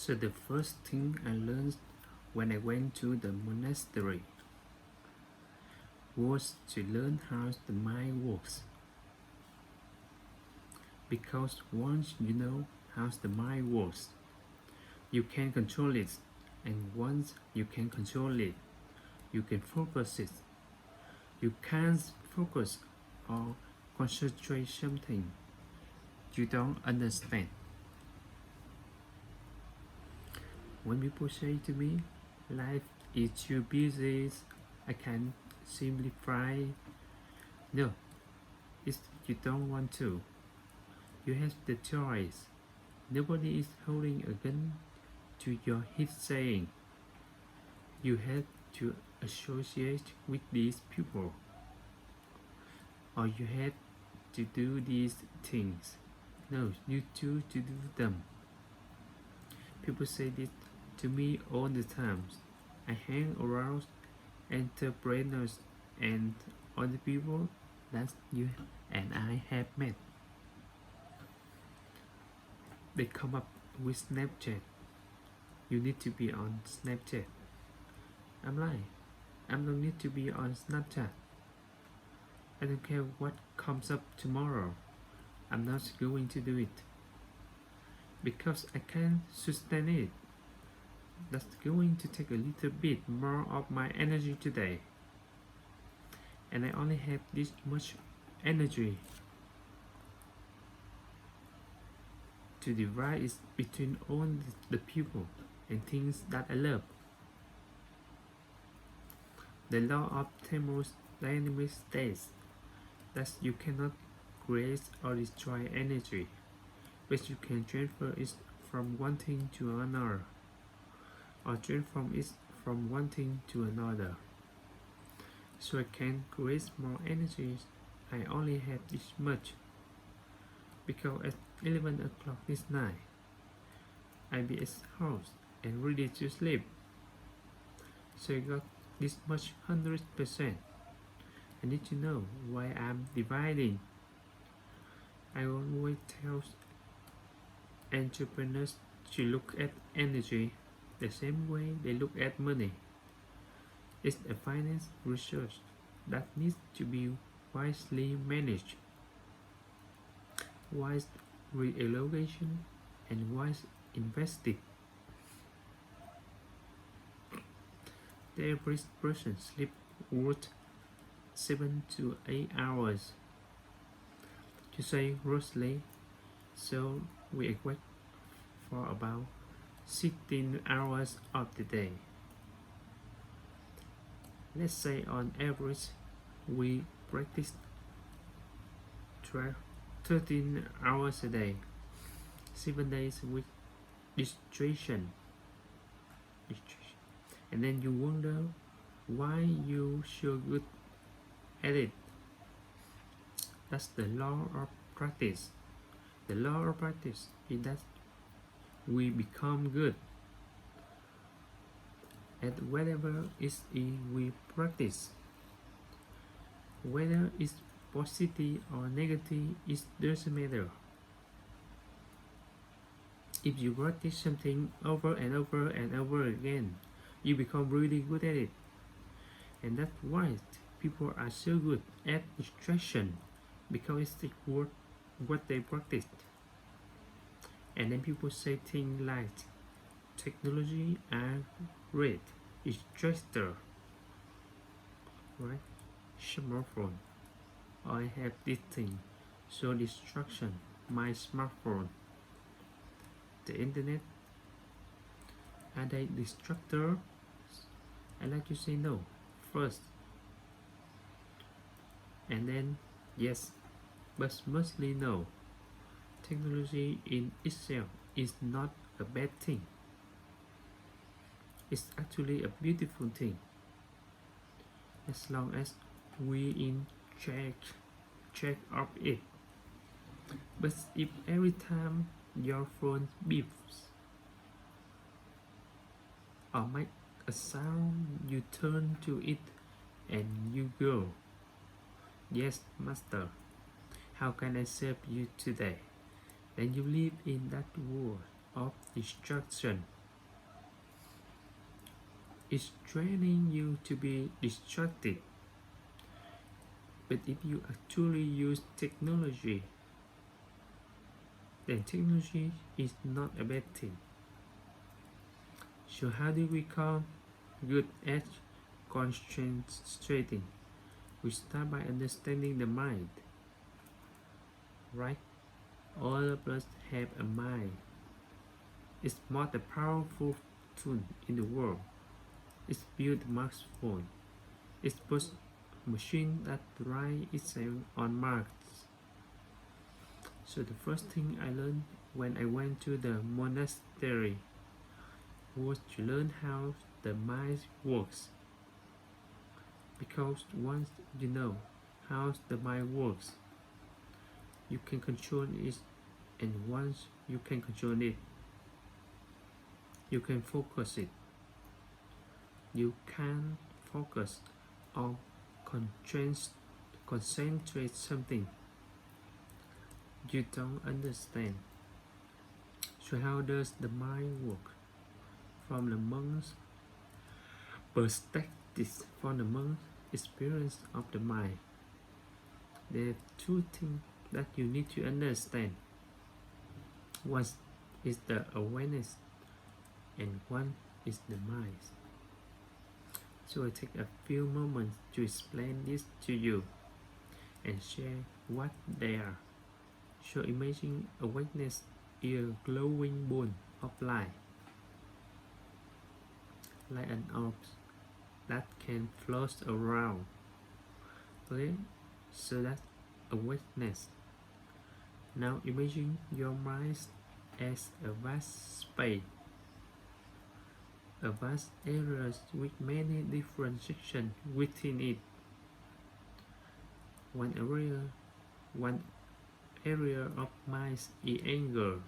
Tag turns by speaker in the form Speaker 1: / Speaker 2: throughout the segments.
Speaker 1: So the first thing I learned when I went to the monastery was to learn how the mind works. Because once you know how the mind works, you can control it, and once you can control it, you can focus it. You can't focus or concentrate something you don't understand. When people say to me, life is too busy, I can't simplify. No, it's you don't want to. You have the choice. Nobody is holding a gun to your head saying you have to associate with these people or you have to do these things. No, you choose to do them. People say this to me all the time. I hang around entrepreneurs and other people that you and I have met. They come up with Snapchat. You need to be on Snapchat. I'm like, I don't need to be on Snapchat. I don't care what comes up tomorrow. I'm not going to do it. Because I can't sustain it. That's going to take a little bit more of my energy today. And I only have this much energy to divide it between all the people and things that I love. The law of thermodynamics states that you cannot create or destroy energy, but you can transfer it from one thing to another, or transform it from one thing to another. So I can create more energy. I only have this much. Because at 11 o'clock this night, I'll be exhausted and ready to sleep. So I got this much 100%. I need to know why I'm dividing. I always tell entrepreneurs to look at energy the same way they look at money. It's a finance research that needs to be wisely managed. Wise reallocation and wise investing. The average person sleeps worth 7 to 8 hours. To say roughly, so we equate for about 16 hours of the day. Let's say on average we practice 13 hours a day, 7 days with distraction. And then you wonder why you so good at it. That's the law of practice. The law of practice is that we become good at whatever is we practice. Whether it's positive or negative, it doesn't matter. If you practice something over and over and over again, you become really good at it. And that's why people are so good at distraction, because it's what they practice. And then people say things like technology are great, distractor, right? Smartphone, I have this thing, so distraction, my smartphone. The internet, are they distractor? I like to say no first, and then yes, but mostly no. Technology in itself is not a bad thing. It's actually a beautiful thing, as long as we in check of it. But if every time your phone beeps or make a sound, you turn to it and you go, yes master, how can I serve you today? Then you live in that world of distraction. It's training you to be distracted. But if you actually use technology, then technology is not a bad thing. So how do we become good at concentrating? We start by understanding the mind, right? All of us have a mind. It's most powerful tool in the world. It's built smartphone. It's push machine that write itself on Mars. So the first thing I learned when I went to the monastery was to learn how the mind works. Because once you know how the mind works, you can control it, and once you can control it, you can focus it. You can focus or concentrate something you don't understand. So how does the mind work? From the monk's perspective, from the monk's experience of the mind, there are two things that you need to understand. One is the awareness and one is the mind. So I take a few moments to explain this to you and share what they are. So imagine awareness is a glowing ball of light, like an orb that can float around. Okay, so that's awareness. Now imagine your mind as a vast space, a vast area with many different sections within it. One area of mind is anger,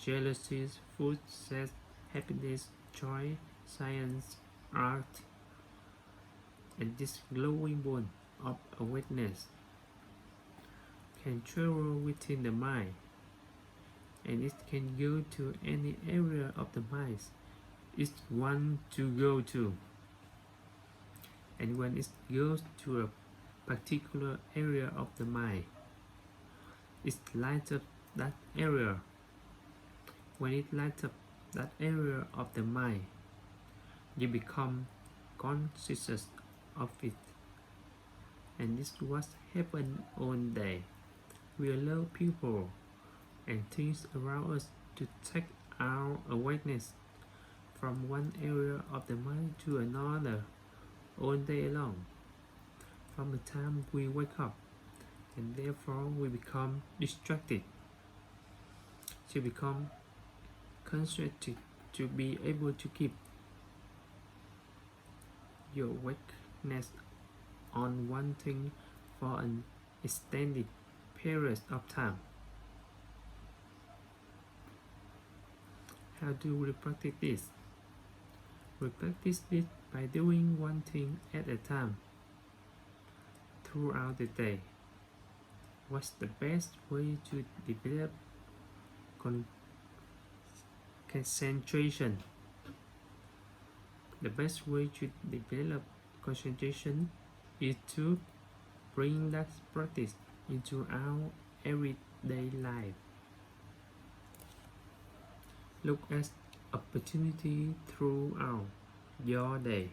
Speaker 1: jealousy, food, sex, happiness, joy, science, art, and this glowing ball of awareness can travel within the mind, and it can go to any area of the mind it wants to go to. And when it goes to a particular area of the mind, it lights up that area. When it lights up that area of the mind, you become conscious of it. And this is what happens all day. We allow people and things around us to take our awareness from one area of the mind to another all day long, from the time we wake up, and therefore we become distracted. To become concentrated, to be able to keep your awareness on one thing for an extended period of time. How do we practice this? We practice this by doing one thing at a time throughout the day. What's the best way to develop concentration? The best way to develop concentration is to bring that practice into our everyday life. Look at opportunity throughout your day.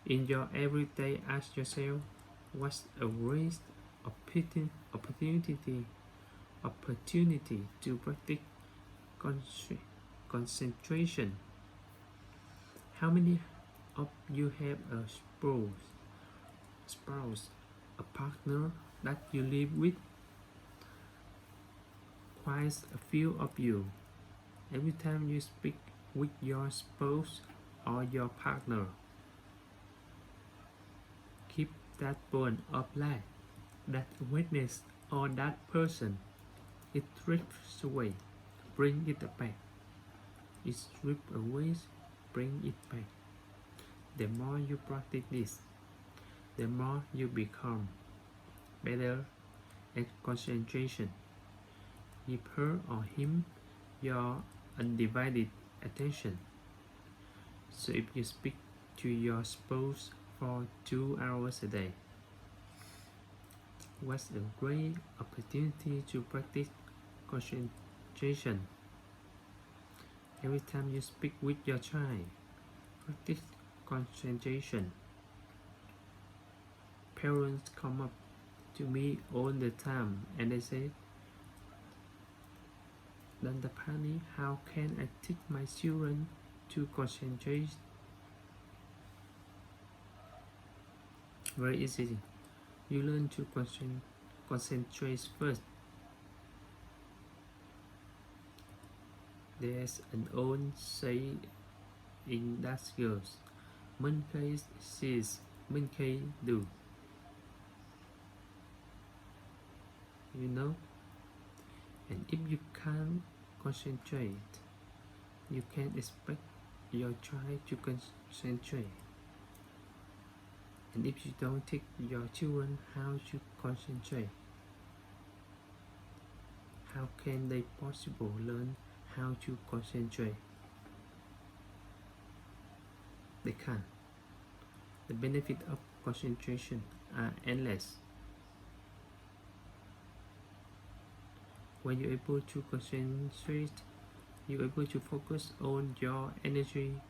Speaker 1: In your everyday, ask yourself, what's a great opportunity to practice concentration? How many of you have a spouse, a partner that you live with? Quite a few of you. Every time you speak with your spouse or your partner, keep that bond of light, that witness or that person. It drifts away, bring it back. It strips away, bring it back. The more you practice this, the more you become better at concentration. Give her or him your undivided attention. So if you speak to your spouse for 2 hours a day, what's a great opportunity to practice concentration. Every time you speak with your child, practice concentration. Parents come up to me all the time and they say, Dantapani, how can I teach my children to concentrate? Very easy. You learn to concentrate first. There's an old saying that goes, Minh Khay sees, Minh Khay do. You know? And if you can't concentrate, you can't expect your child to concentrate. And if you don't teach your children how to concentrate, how can they possibly learn how to concentrate? They can't. The benefits of concentration are endless. When you're able to concentrate, you're able to focus on your energy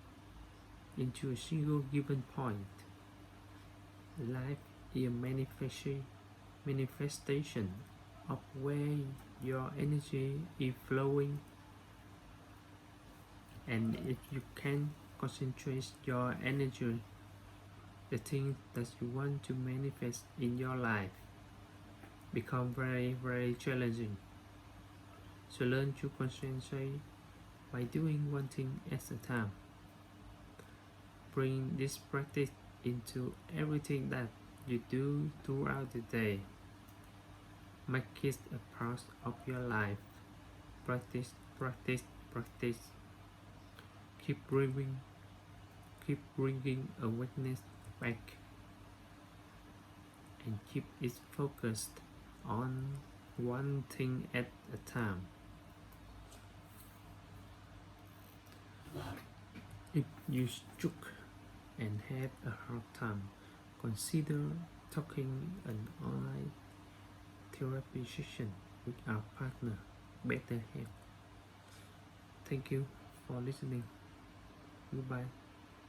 Speaker 1: into a single given point. Life is a manifestation of where your energy is flowing, and if you can concentrate your energy, the things that you want to manifest in your life become very, very challenging. So learn to concentrate by doing one thing at a time. Bring this practice into everything that you do throughout the day. Make it a part of your life. Practice, practice, practice. Keep bringing awareness back, and keep it focused on one thing at a time. If you stuck and have a hard time, consider talking an online therapy session with our partner, BetterHelp. Thank you for listening. Goodbye.